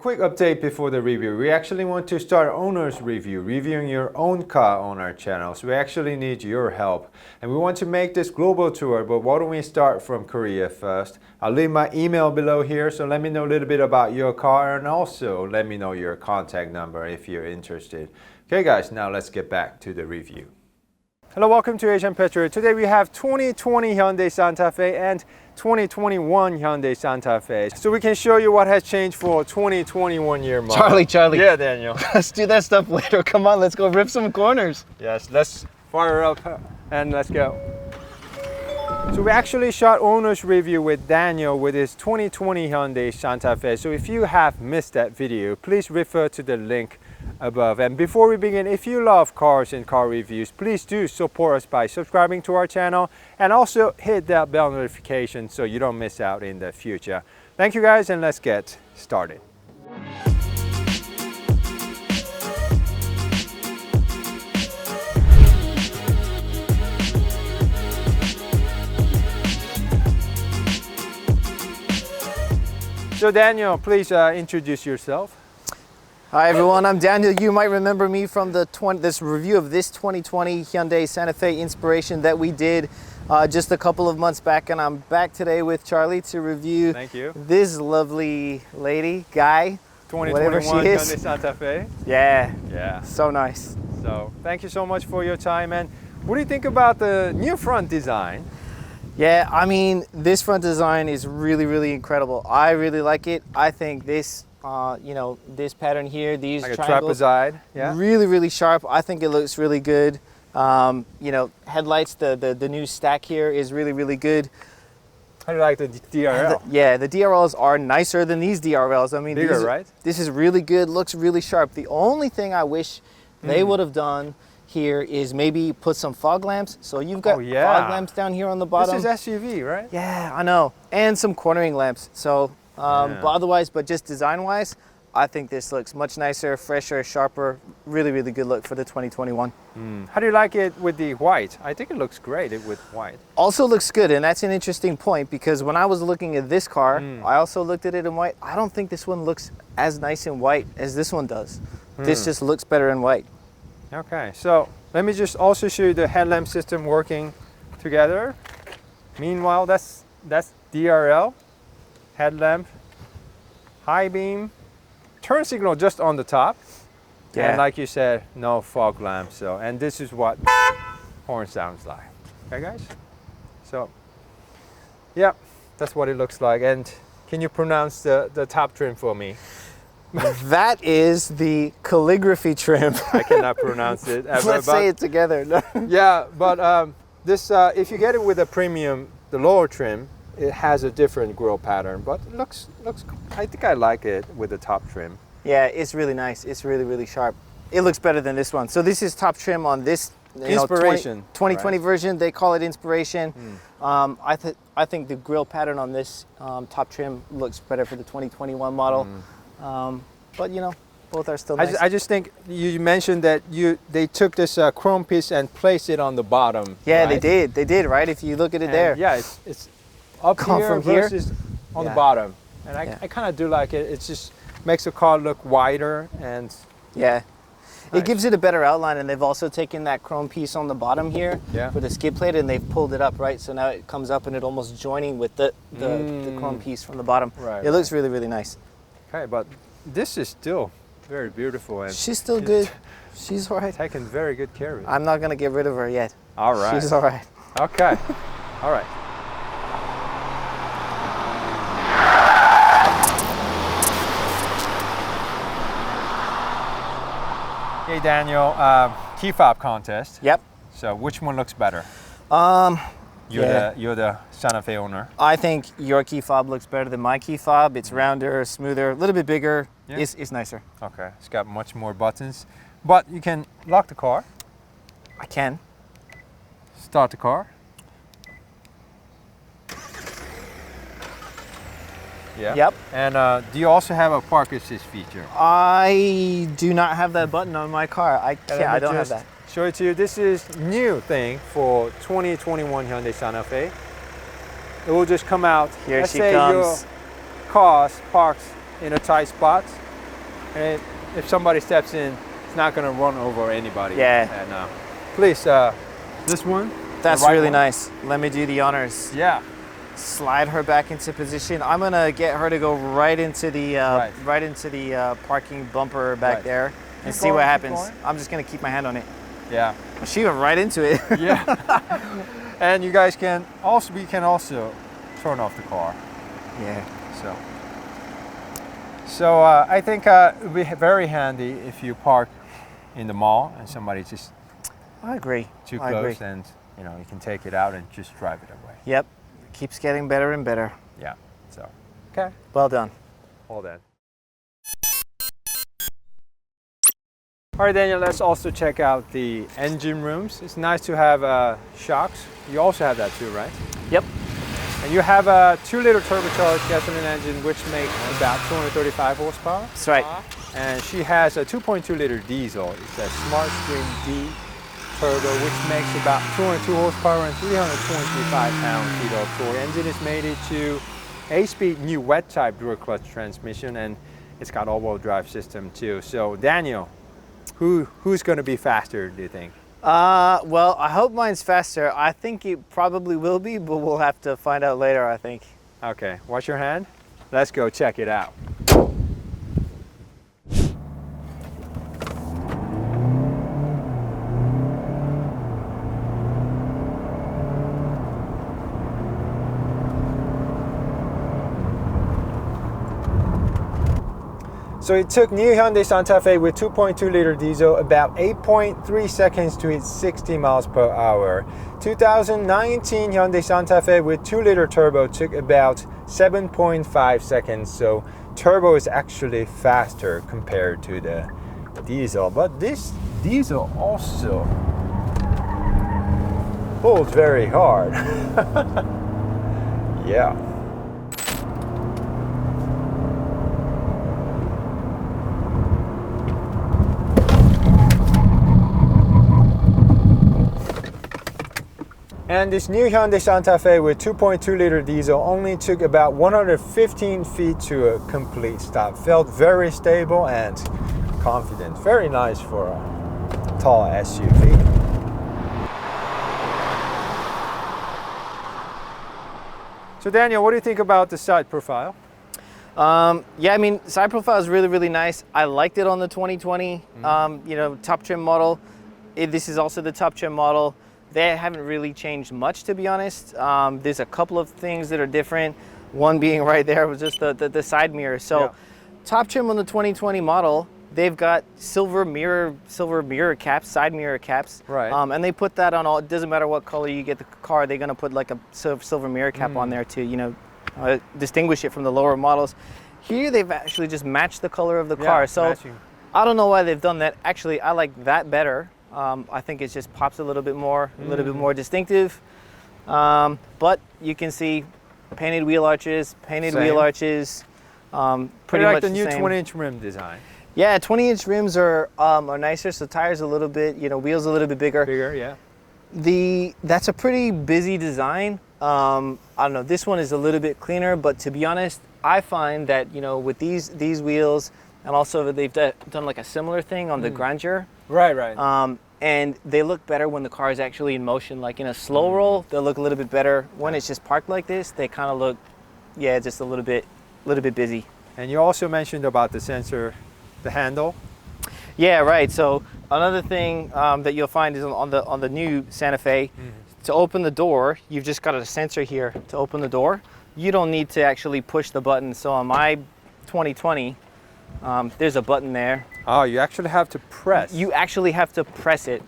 quick update before the review. We actually want to start owner's review, reviewing your own car on our channel. So we actually need your help. And we want to make this global tour, but why don't we start from Korea first? I'll leave my email below here, so let me know a little bit about your car and also let me know your contact number if you're interested. Okay guys, now let's get back to the review. Hello, welcome to Asian Petrolhead. Today we have 2020 Hyundai Santa Fe and 2021 Hyundai Santa Fe. So we can show you what has changed for 2021 year model. Charlie. Yeah, Daniel. Let's do that stuff later. Come on, let's go rip some corners. Yes, let's fire up and let's go. So we actually shot owner's review with Daniel with his 2020 Hyundai Santa Fe. So if you have missed that video, please refer to the link above. And before we begin, if you love cars and car reviews, please do support us by subscribing to our channel and also hit that bell notification so you don't miss out in the future. Thank you guys, and let's get started. So Daniel, please introduce yourself. Hi everyone, I'm Daniel. You might remember me from this review of this 2020 Hyundai Santa Fe Inspiration that we did just a couple of months back, and I'm back today with Charlie to review this lovely lady, guy, 2021 she is. Hyundai Santa Fe. Yeah, so nice. So thank you so much for your time. And what do you think about the new front design? Yeah, I mean, this front design is really incredible. I really like it. I think this this pattern here, these like triangles, a trapezoid, yeah, really sharp. I think it looks really good. Headlights, the new stack here is really good. How do you like the DRL? The DRLs are nicer than these DRLs. I mean, bigger, right? This is really good, looks really sharp. The only thing I wish they would have done here is maybe put some fog lamps. So you've got fog lamps down here on the bottom. This is SUV, right? Yeah, I know. And some cornering lamps. So but just design-wise, I think this looks much nicer, fresher, sharper. Really good look for the 2021. How do you like it with the white? I think it looks great with white. Also looks good, and that's an interesting point because when I was looking at this car, I also looked at it in white. I don't think this one looks as nice in white as this one does. This just looks better in white. Okay, so let me just also show you the headlamp system working together. Meanwhile, that's DRL, headlamp, high beam, turn signal just on the top. Yeah. And like you said, no fog lamp. So, and this is what horn sounds like. Okay, guys? So, yeah, that's what it looks like. And can you pronounce the top trim for me? That is the calligraphy trim. I cannot pronounce it. Let's say it together. Yeah, but this if you get it with a premium, the lower trim, it has a different grille pattern, but it looks. I think I like it with the top trim. Yeah, it's really nice. It's really sharp. It looks better than this one. So this is top trim on this Inspiration 2020 version. They call it Inspiration. I think the grille pattern on this top trim looks better for the 2021 model. But both are still nice. I just think you mentioned that they took this chrome piece and placed it on the bottom. Yeah, right? they did, right? If you look at it there. Yeah, it's up here from versus here on the bottom. And I kind of do like it. It just makes the car look wider and nice. It gives it a better outline, and they've also taken that chrome piece on the bottom here for the skid plate, and they've pulled it up, right? So now it comes up and it almost joining with the chrome piece from the bottom. Right, it looks really nice. Okay, but this is still very beautiful. And she's still good. She's all right. Taking very good care of it. I'm not going to get rid of her yet. All right. She's all right. Okay. All right. Hey Daniel, key fob contest. Yep. So which one looks better? You're the Santa Fe owner. I think your key fob looks better than my key fob. It's rounder, smoother, a little bit bigger. Yeah. It's nicer. Okay, it's got much more buttons. But you can lock the car. I can. Start the car. Yeah. Yep. And do you also have a park assist feature? I do not have that button on my car. I don't have that. Show it to you. This is new thing for 2021 Hyundai Santa Fe. It will just come out. Here Let's she say comes. your car parks in a tight spot. And if somebody steps in, it's not going to run over anybody. Yeah. And please, this one. That's the right really one. nice. Let me do the honors. Yeah. Slide her back into position. I'm gonna get her to go right into the right into the parking bumper back there and see what happens. I'm just gonna keep my hand on it. Yeah. She went right into it. Yeah. And you guys can also, we can also turn off the car. Yeah. So I think it would be very handy if you park in the mall and somebody just I agree. too close, and you know you can take it out and just drive it away. Yep. Keeps getting better and better. Yeah. So okay. Well done. Hold on. All right, Daniel, let's also check out the engine rooms. It's nice to have shocks. You also have that too, right? Yep. And you have a 2-liter turbocharged gasoline engine which makes about 235 horsepower. That's right. And she has a 2.2-liter diesel. It's a Smart Stream D turbo which makes about 202 horsepower and 325 pound-feet of torque. Engine is mated to 8-speed new wet type dual clutch transmission, and it's got all-wheel drive system too. So Daniel, who's going to be faster, do you think? Well, I hope mine's faster. I think it probably will be, but we'll have to find out later, I think. Okay, wash your hand. Let's go check it out. So it took new Hyundai Santa Fe with 2.2-liter diesel about 8.3 seconds to hit 60 miles per hour. 2019 Hyundai Santa Fe with 2-liter turbo took about 7.5 seconds. So turbo is actually faster compared to the diesel. But this diesel also pulls very hard. Yeah. And this new Hyundai Santa Fe with 2.2-liter diesel only took about 115 feet to a complete stop. Felt very stable and confident. Very nice for a tall SUV. So Daniel, what do you think about the side profile? Yeah, I mean, side profile is really, really nice. I liked it on the 2020, you know, top trim model. This is also the top trim model. They haven't really changed much, to be honest. There's a couple of things that are different. One being right there was just the side mirror. So yeah. Top trim on the 2020 model, they've got silver mirror caps, side mirror caps. Right. And they put that on all, it doesn't matter what color you get the car, they're gonna put like a silver mirror cap on there to, you know, distinguish it from the lower models. Here they've actually just matched the color of the car. So matching. I don't know why they've done that. Actually, I like that better. I think it just pops a little bit more distinctive. But you can see painted wheel arches, Pretty much like the new same. 20-inch rim design. Yeah, 20-inch rims are nicer, so tires a little bit, you know, wheels a little bit bigger. Bigger, yeah. That's a pretty busy design. I don't know, this one is a little bit cleaner, but to be honest, I find that, you know, with these wheels, and also they've done like a similar thing on the Grandeur. Right. And they look better when the car is actually in motion. Like in a slow roll, they'll look a little bit better. When it's just parked like this, they kind of look, yeah, just a little bit busy. And you also mentioned about the sensor, the handle. Yeah, right. So another thing that you'll find is on the new Santa Fe, to open the door, you've just got a sensor here to open the door. You don't need to actually push the button. So on my 2020, there's a button there. Oh, you actually have to press. You actually have to press it.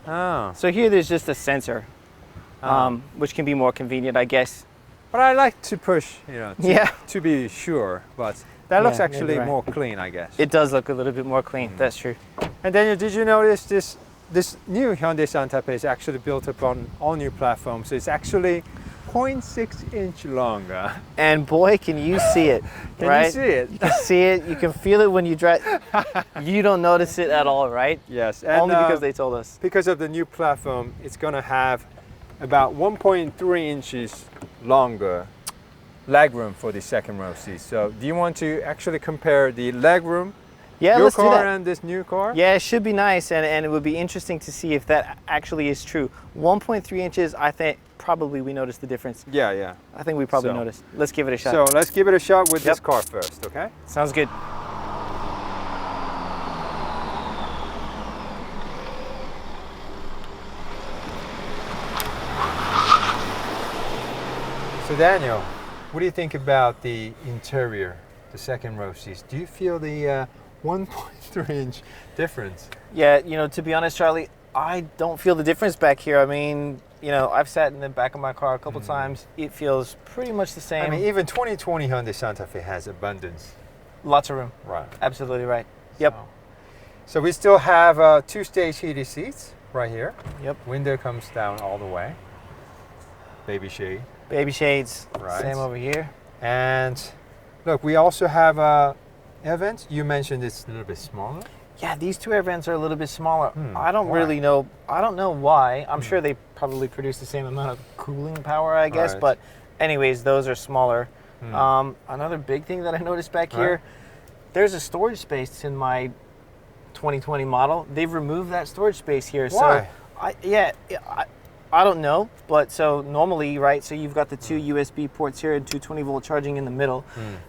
Oh. So here there's just a sensor, which can be more convenient, I guess. But I like to push, you know, to be sure. But that looks actually more clean, I guess. It does look a little bit more clean, that's true. And Daniel, did you notice this new Hyundai Santa Fe is actually built upon all new platforms. So it's actually 0.6 inch longer. And boy, can you see it, right? Can you see it? You can see it, you can feel it when you drive. You don't notice it at all, right? Yes. And, only because they told us. Because of the new platform, it's going to have about 1.3 inches longer legroom for the second row seat. So do you want to actually compare the legroom Yeah, Your let's do car that. and this new car? Yeah, it should be nice, and it would be interesting to see if that actually is true. 1.3 inches, I think probably we noticed the difference. Yeah, yeah. I think we probably So- noticed. Let's give it a shot. So let's give it a shot with Yep. this car first, okay? Sounds good. So Daniel, what do you think about the interior, the second row seats? Do you feel the 1.3 inch difference? Yeah, to be honest, Charlie, I don't feel the difference back here. I mean, I've sat in the back of my car a couple times. It feels pretty much the same. I mean, even 2020 Hyundai Santa Fe has abundance. Lots of room. Right. Absolutely right. Yep. So we still have two-stage heated seats right here. Yep. Window comes down all the way. Baby shade. Baby shades. Right. Same over here. And look, we also have air vents. You mentioned it's a little bit smaller. Yeah, these two air vents are a little bit smaller. I don't Why? really know. I don't know why. I'm sure they probably produce the same amount of cooling power, I guess. Right. But anyways, those are smaller. Another big thing that I noticed back here, there's a storage space in my 2020 model. They've removed that storage space here. Why? So I don't know, but so normally, right, so you've got the two USB ports here and 220 volt charging in the middle.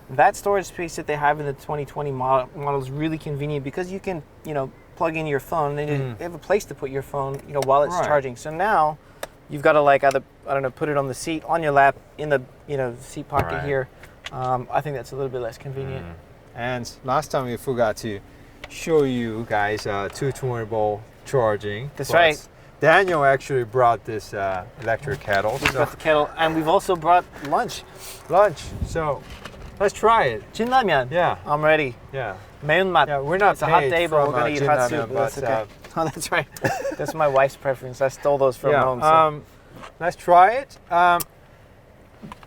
That storage space that they have in the 2020 model is really convenient because you can, plug in your phone and they have a place to put your phone, while it's Right. charging. So now you've got to either, I don't know, put it on the seat, on your lap, in the, seat pocket Right. here. I think that's a little bit less convenient. And last time we forgot to show you guys 220 volt charging. That's but right. Daniel actually brought this electric kettle. We've So got the kettle, and we've also brought lunch. lunch. So let's try it. Jinramyeon. Yeah. I'm ready. Yeah. Meunmat. Yeah, we're not It's a hot paid day, but we're from, gonna eat Jinramyeon, hot soup. But that's but, okay. Oh, that's right. That's my wife's preference. I stole those from home. So. Let's try it.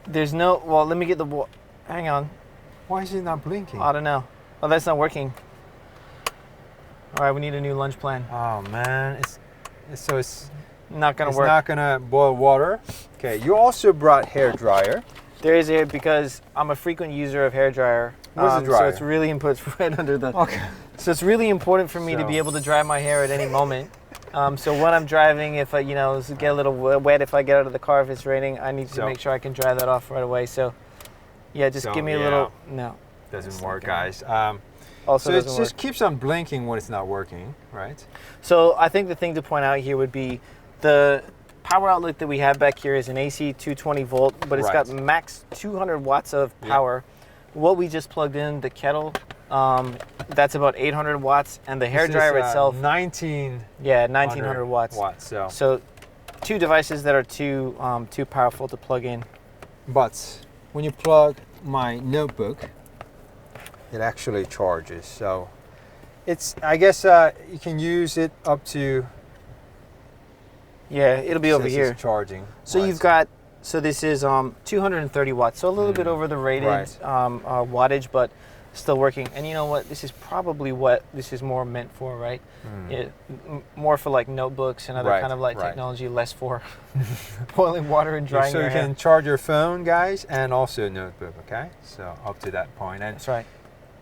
There's no. Well, let me get the. Hang on. Why is it not blinking? I don't know. Oh, that's not working. All right, we need a new lunch plan. Oh man, it's Not gonna it's work. not gonna boil water. Okay, you also brought hair dryer. There is a because I'm a frequent user of hair dryer. Where's the So dryer? it's really important. It's right under the. Okay. So it's really important for me to So- be able to dry my hair at any moment. So when I'm driving, if I, get a little wet, if I get out of the car, if it's raining, I need to So- make sure I can dry that off right away. So, yeah, just So, give me a yeah. little. No. Doesn't It's work, not gonna- guys. Also So it doesn't just work. keeps on blinking when it's not working, right? So I think the thing to point out here would be the power outlet that we have back here is an AC 220 volt, but it's got Right. max 200 watts of power. What we just plugged in, the kettle, that's about 800 watts, and the hair This dryer is, itself, 1900 watts. So, So two devices that are too powerful to plug in. but when you plug my notebook, it actually charges. So it's, I guess you can use it up to. Yeah, it'll be over says here. it's charging. So Right. you've got, so this is 230 watts, so a little bit over the rated Right. wattage, but still working. And you know what? This is probably what this is more meant for, right? More for like notebooks and other Right, kind of like right. technology, less for boiling water and drying So your you hair. can charge your phone, guys, and also a notebook. Okay, so up to that point, and That's right.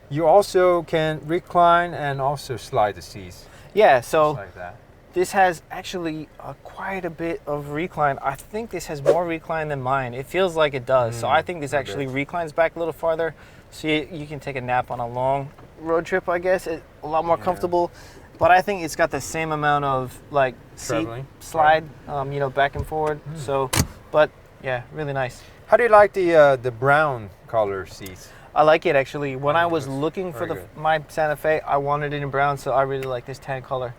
you also can recline and also slide the seats Yeah, just so like that. this has actually quite a bit of recline. I think this has more recline than mine. It feels like it does. So I think this a actually bit. reclines back a little farther. So you can take a nap on a long road trip, I guess. It's a lot more comfortable. But I think it's got the same amount of like seat Traveling, slide, back and forward. So, but yeah, really nice. How do you like the brown color seats? I like it actually. When I was Looks looking for very my Santa Fe, I wanted it in brown, so I really like this tan color.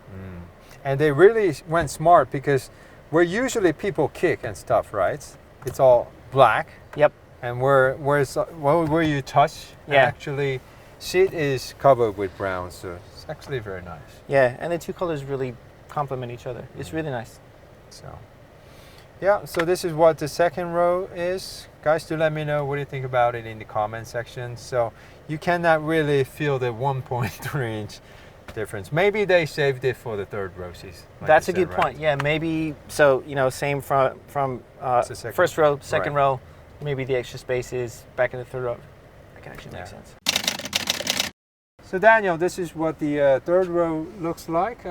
And they really went smart because where usually people kick and stuff, right? It's all black. Yep. And where you touch, Yeah. actually, seat is covered with brown, so it's actually very nice. Yeah, and the two colors really complement each other. It's really nice. So, yeah. So this is what the second row is, guys. Do let me know what you think about it in the comment section. So you cannot really feel the 1.3 inch difference. Maybe they saved it for the third row seats. like That's you a good said, right? point. Yeah, maybe so. Same from It's the second- first row, second right. row. Maybe the extra space is back in the third row. That can actually make Yeah. sense. So Daniel, this is what the third row looks like.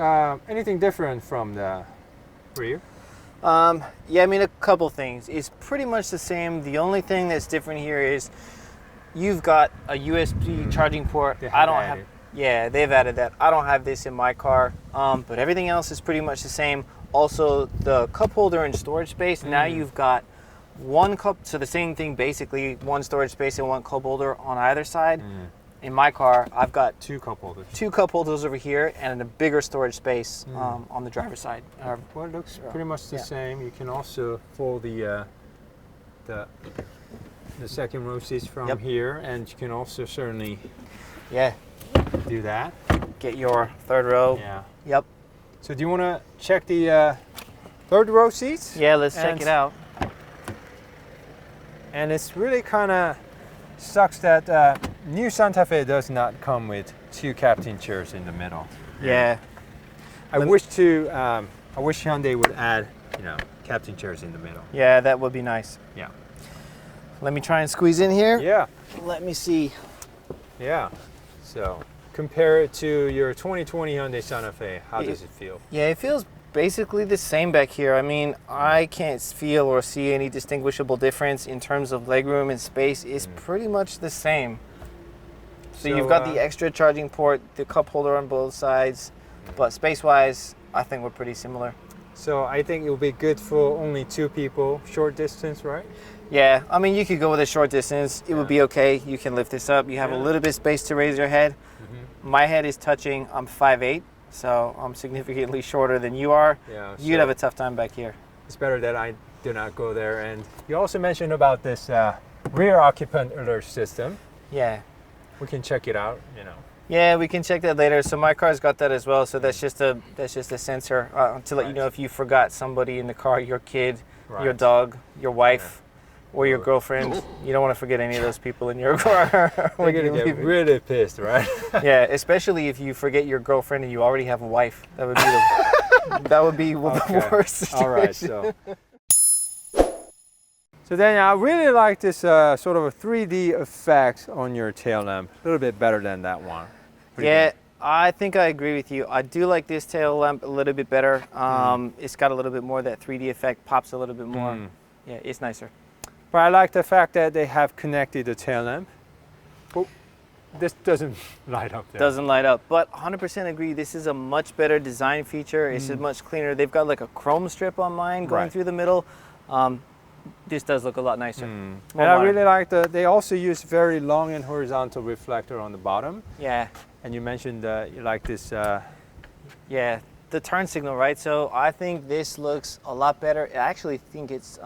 Anything different from the rear? Yeah, I mean, a couple things. It's pretty much the same. The only thing that's different here is you've got a USB charging port. I don't have. Yeah, they've added that. I don't have this in my car, but everything else is pretty much the same. Also, the cup holder and storage space. Now you've got one cup, so the same thing basically, one storage space and one cup holder on either side. In my car, I've got two cup holders. Two cup holders over here and a bigger storage space on the driver's side. Well, it looks pretty much the same. You can also fold the second row seats from here, and you can also certainly do that. Get your third row. Yeah. Yep. So do you want to check the third row seats? Yeah, let's check it out. And it's really kind of sucks that new Santa Fe does not come with two captain chairs in the middle. Yeah. I wish Hyundai would add, captain chairs in the middle. Yeah, that would be nice. Yeah. Let me try and squeeze in here. Yeah. Let me see. Yeah. So compare it to your 2020 Hyundai Santa Fe. How does it feel? Yeah, it feels basically the same back here. I mean, I can't feel or see any distinguishable difference in terms of legroom and space. It's pretty much the same. So you've got the extra charging port, the cup holder on both sides, but space-wise, I think we're pretty similar. So I think it will be good for only two people, short distance, right? Yeah, I mean, you could go with a short distance. It would be okay. You can lift this up. You have a little bit of space to raise your head. My head is touching, I'm 5'8", so I'm significantly shorter than you are. Yeah, You'd have a tough time back here. It's better that I do not go there. And you also mentioned about this rear occupant alert system. Yeah. We can check it out, Yeah, we can check that later. So my car's got that as well. So that's just a sensor to let you know if you forgot somebody in the car, your kid, your dog, your wife, or your girlfriend. You don't want to forget any of those people in your car. They're gonna get really pissed, right? Yeah, especially if you forget your girlfriend and you already have a wife. That would be the worst situation. All right, so Daniel, I really like this sort of a 3D effect on your tail lamp. A little bit better than that one. Yeah, I think I agree with you. I do like this tail lamp a little bit better. It's got a little bit more of that 3D effect, pops a little bit more. Yeah, it's nicer. But I like the fact that they have connected the tail lamp. Oh, this doesn't light up there. Doesn't light up, but 100% agree. This is a much better design feature. It's much cleaner. They've got like a chrome strip on mine going through the middle. This does look a lot nicer. And I really like they also use very long and horizontal reflector on the bottom. Yeah. And you mentioned you like this. Yeah, the turn signal, right? So I think this looks a lot better. I actually think it's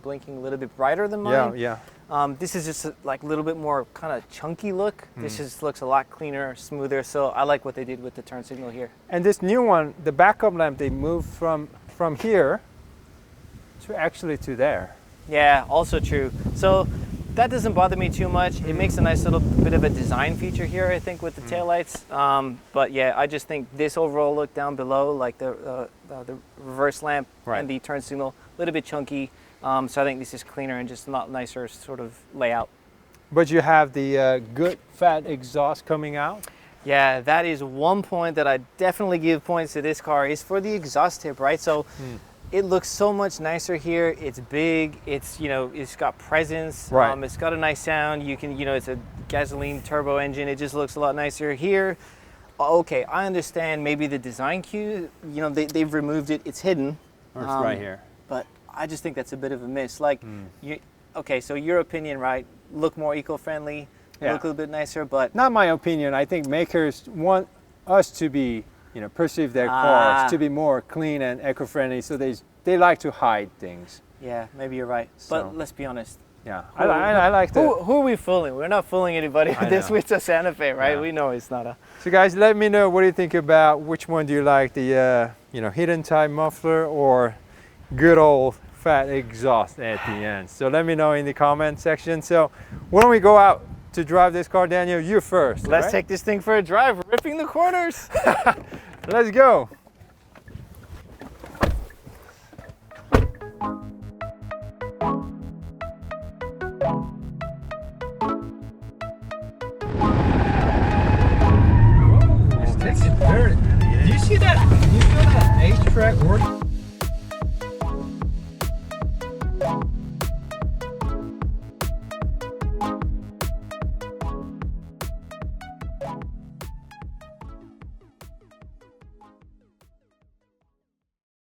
blinking a little bit brighter than mine. Yeah. This is just like a little bit more kind of chunky look. This just looks a lot cleaner, smoother. So I like what they did with the turn signal here. And this new one, the backup lamp, they moved from here to there. Yeah, also true. So that doesn't bother me too much. It makes a nice little bit of a design feature here, I think, with the taillights. But yeah, I just think this overall look down below, like the reverse lamp and the turn signal, a little bit chunky. So I think this is cleaner and just a lot nicer sort of layout. But you have the good fat exhaust coming out. Yeah, that is one point that I definitely give points to this car is for the exhaust tip, right? So it looks so much nicer here. It's big. It's it's got presence. Right. It's got a nice sound. You can it's a gasoline turbo engine. It just looks a lot nicer here. Okay, I understand maybe the design cue. They've removed it. It's hidden. Or it's right here. But I just think that's a bit of a miss. Like, okay, so your opinion, right? Look more eco-friendly. Yeah. Look a little bit nicer, but Not my opinion. I think makers want us to be, perceive their cars to be more clean and eco-friendly, so they like to hide things. yeah, maybe you're right. So- But let's be honest. Yeah, I like that. Who are we fooling? We're not fooling anybody with this know. with the Santa Fe, right? Yeah. We know it's not a. So guys, let me know what do you think about which one do you like, the hidden type muffler or good old fat exhaust at the end. So let me know in the comment section. So why don't we go out to drive this car, Daniel? You first. Let's right? take this thing for a drive, ripping the corners. Let's go. contract work.